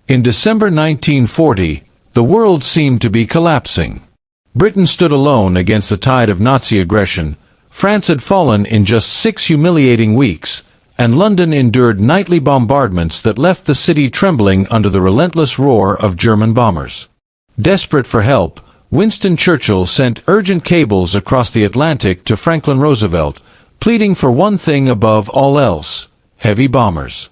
In December 1940, the world seemed to be collapsing. Britain stood alone against the tide of Nazi aggression, France had fallen in just 6 humiliating weeks, and London endured nightly bombardments that left the city trembling under the relentless roar of German bombers. Desperate for help, Winston Churchill sent urgent cables across the Atlantic to Franklin Roosevelt, pleading for one thing above all else: heavy bombers.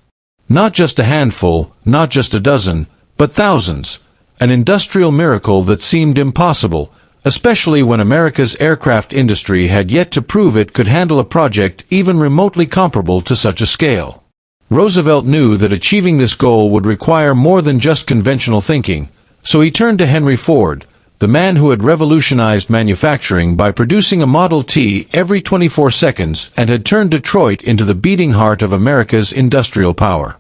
Not just a handful, not just a dozen, but thousands, an industrial miracle that seemed impossible, especially when America's aircraft industry had yet to prove it could handle a project even remotely comparable to such a scale. Roosevelt knew that achieving this goal would require more than just conventional thinking, so he turned to Henry Ford, the man who had revolutionized manufacturing by producing a Model T every 24 seconds and had turned Detroit into the beating heart of America's industrial power.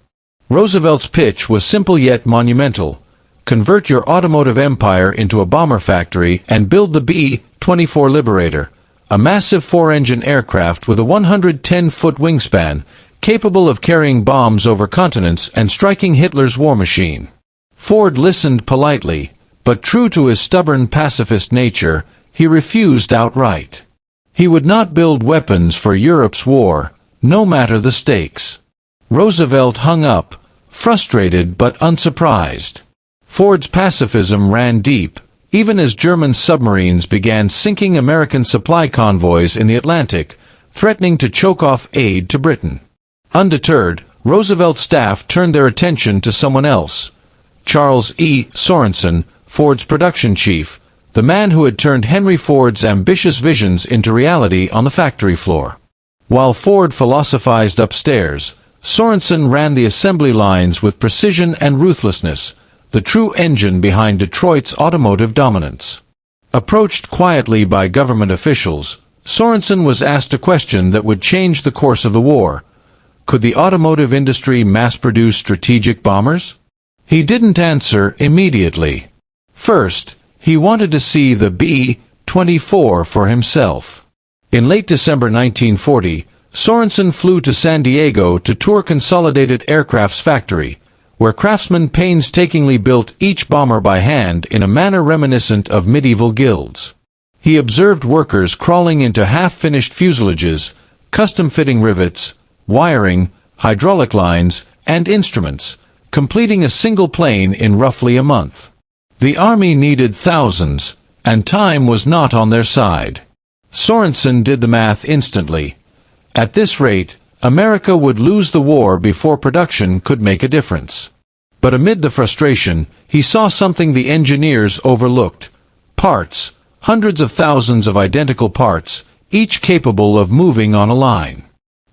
Roosevelt's pitch was simple yet monumental: convert your automotive empire into a bomber factory and build the B-24 Liberator, a massive 4-engine aircraft with a 110-foot wingspan, capable of carrying bombs over continents and striking Hitler's war machine. Ford listened politely, but true to his stubborn pacifist nature, he refused outright. He would not build weapons for Europe's war, no matter the stakes. Roosevelt hung up, frustrated but unsurprised. Ford's pacifism ran deep, even as German submarines began sinking American supply convoys in the Atlantic, threatening to choke off aid to Britain. Undeterred, Roosevelt's staff turned their attention to someone else: Charles Sorensen, Ford's production chief, the man who had turned Henry Ford's ambitious visions into reality on the factory floor. While Ford philosophized upstairs, Sorensen ran the assembly lines with precision and ruthlessness, the true engine behind Detroit's automotive dominance. Approached quietly by government officials, Sorensen was asked a question that would change the course of the war: could the automotive industry mass-produce strategic bombers? He didn't answer immediately. First, he wanted to see the B-24 for himself. In late December 1940, Sorensen flew to San Diego to tour Consolidated Aircraft's factory, where craftsmen painstakingly built each bomber by hand in a manner reminiscent of medieval guilds. He observed workers crawling into half-finished fuselages, custom-fitting rivets, wiring, hydraulic lines, and instruments, completing a single plane in roughly a month. The army needed thousands, and time was not on their side. Sorensen did the math instantly. At this rate, America would lose the war before production could make a difference. But amid the frustration, he saw something the engineers overlooked: parts, hundreds of thousands of identical parts, each capable of moving on a line.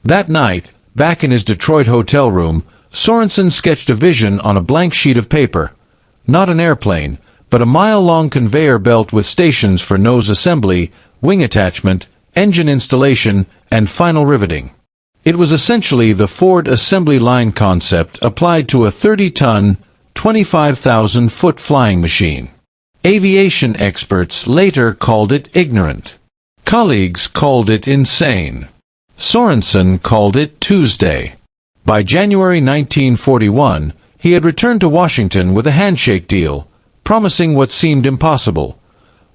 That night, back in his Detroit hotel room, Sorensen sketched a vision on a blank sheet of paper. Not an airplane, but a mile-long conveyor belt with stations for nose assembly, wing attachment, engine installation, and final riveting. It was essentially the Ford assembly line concept applied to a 30-ton, 25,000-foot flying machine. Aviation experts later called it ignorant. Colleagues called it insane. Sorensen called it Tuesday. By January 1941, he had returned to Washington with a handshake deal, promising what seemed impossible: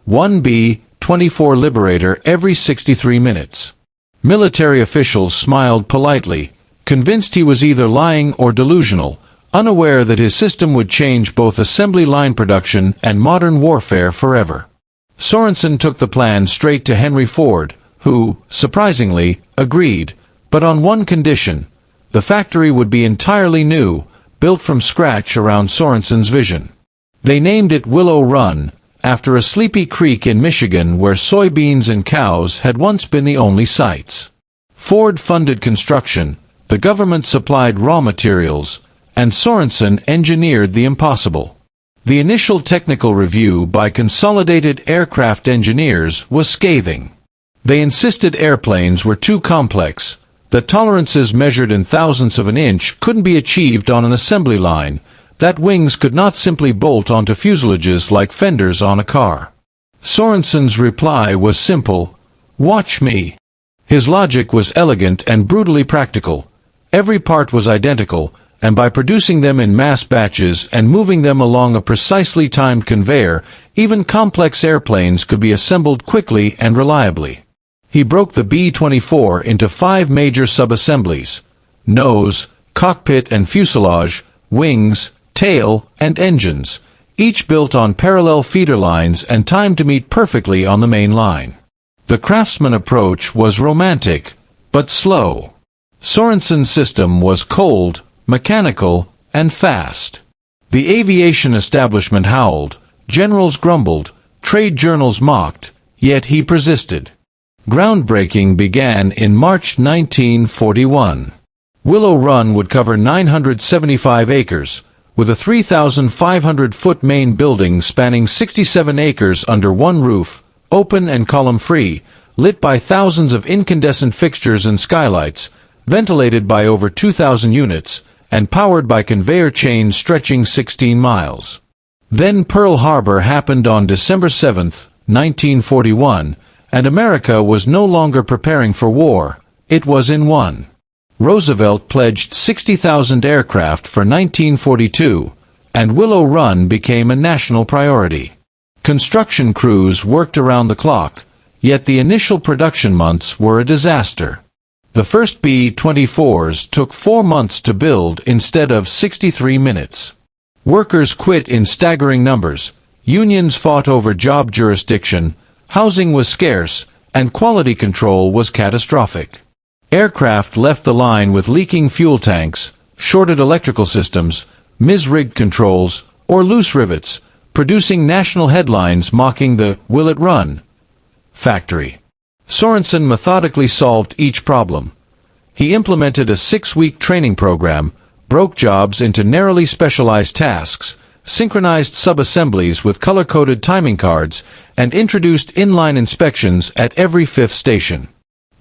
one B-24 Liberator every 63 minutes. Military officials smiled politely, convinced he was either lying or delusional, unaware that his system would change both assembly line production and modern warfare forever. Sorensen took the plan straight to Henry Ford, who, surprisingly, agreed, but on one condition: the factory would be entirely new, built from scratch around Sorensen's vision. They named it Willow Run, after a sleepy creek in Michigan where soybeans and cows had once been the only sights. Ford funded construction, the government supplied raw materials, and Sorensen engineered the impossible. The initial technical review by Consolidated Aircraft engineers was scathing. They insisted airplanes were too complex, that tolerances measured in thousandths of an inch couldn't be achieved on an assembly line, that wings could not simply bolt onto fuselages like fenders on a car. Sorensen's reply was simple: watch me. His logic was elegant and brutally practical. Every part was identical, and by producing them in mass batches and moving them along a precisely timed conveyor, even complex airplanes could be assembled quickly and reliably. He broke the B-24 into 5 major subassemblies: nose, cockpit and fuselage, wings, tail, and engines, each built on parallel feeder lines and timed to meet perfectly on the main line. The craftsman approach was romantic, but slow. Sorensen's system was cold, mechanical, and fast. The aviation establishment howled, generals grumbled, trade journals mocked, yet he persisted. Groundbreaking began in March 1941. Willow Run would cover 975 acres, with a 3,500-foot main building spanning 67 acres under one roof, open and column-free, lit by thousands of incandescent fixtures and skylights, ventilated by over 2,000 units, and powered by conveyor chains stretching 16 miles. Then Pearl Harbor happened on December 7, 1941, and America was no longer preparing for war, it was in one. Roosevelt pledged 60,000 aircraft for 1942, and Willow Run became a national priority. Construction crews worked around the clock, yet the initial production months were a disaster. The first B-24s took 4 months to build instead of 63 minutes. Workers quit in staggering numbers, unions fought over job jurisdiction, housing was scarce, and quality control was catastrophic. Aircraft left the line with leaking fuel tanks, shorted electrical systems, misrigged controls, or loose rivets, producing national headlines mocking the "Will it run?" factory. Sorensen methodically solved each problem. He implemented a 6-week training program, broke jobs into narrowly specialized tasks, synchronized sub-assemblies with color-coded timing cards, and introduced inline inspections at every 5th station.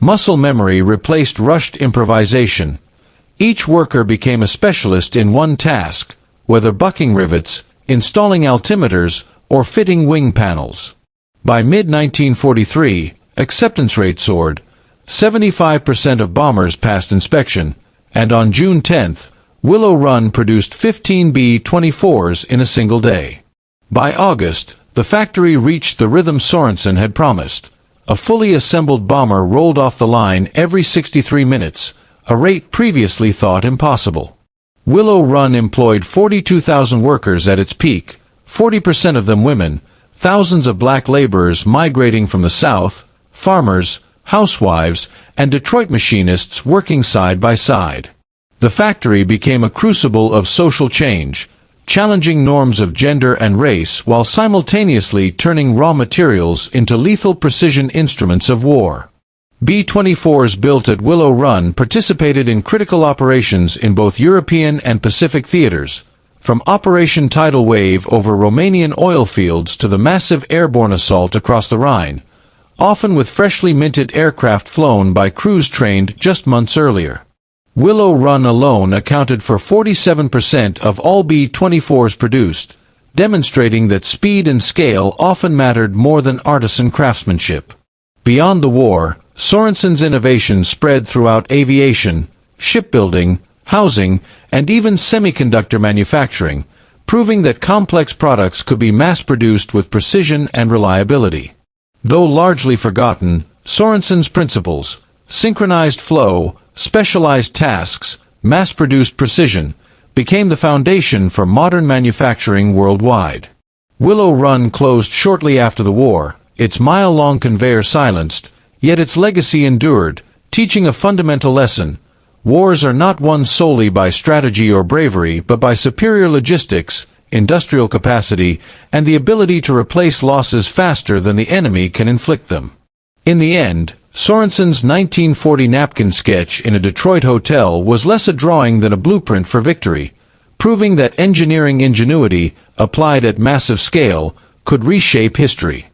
Muscle memory replaced rushed improvisation. Each worker became a specialist in one task, whether bucking rivets, installing altimeters, or fitting wing panels. By mid-1943, acceptance rate soared. 75% of bombers passed inspection, and on June 10, Willow Run produced 15 B-24s in a single day. By August, the factory reached the rhythm Sorensen had promised. A fully assembled bomber rolled off the line every 63 minutes, a rate previously thought impossible. Willow Run employed 42,000 workers at its peak, 40% of them women, thousands of black laborers migrating from the South, farmers, housewives, and Detroit machinists working side by side. The factory became a crucible of social change, challenging norms of gender and race while simultaneously turning raw materials into lethal precision instruments of war. B-24s built at Willow Run participated in critical operations in both European and Pacific theaters, from Operation Tidal Wave over Romanian oil fields to the massive airborne assault across the Rhine, often with freshly minted aircraft flown by crews trained just months earlier. Willow Run alone accounted for 47% of all B-24s produced, demonstrating that speed and scale often mattered more than artisan craftsmanship. Beyond the war, Sorensen's innovation spread throughout aviation, shipbuilding, housing, and even semiconductor manufacturing, proving that complex products could be mass-produced with precision and reliability. Though largely forgotten, Sorensen's principles, synchronized flow, specialized tasks, mass-produced precision, became the foundation for modern manufacturing worldwide. Willow Run closed shortly after the war, its mile-long conveyor silenced, yet its legacy endured, teaching a fundamental lesson. Wars are not won solely by strategy or bravery but by superior logistics, industrial capacity, and the ability to replace losses faster than the enemy can inflict them. In the end, Sorensen's 1940 napkin sketch in a Detroit hotel was less a drawing than a blueprint for victory, proving that engineering ingenuity, applied at massive scale, could reshape history.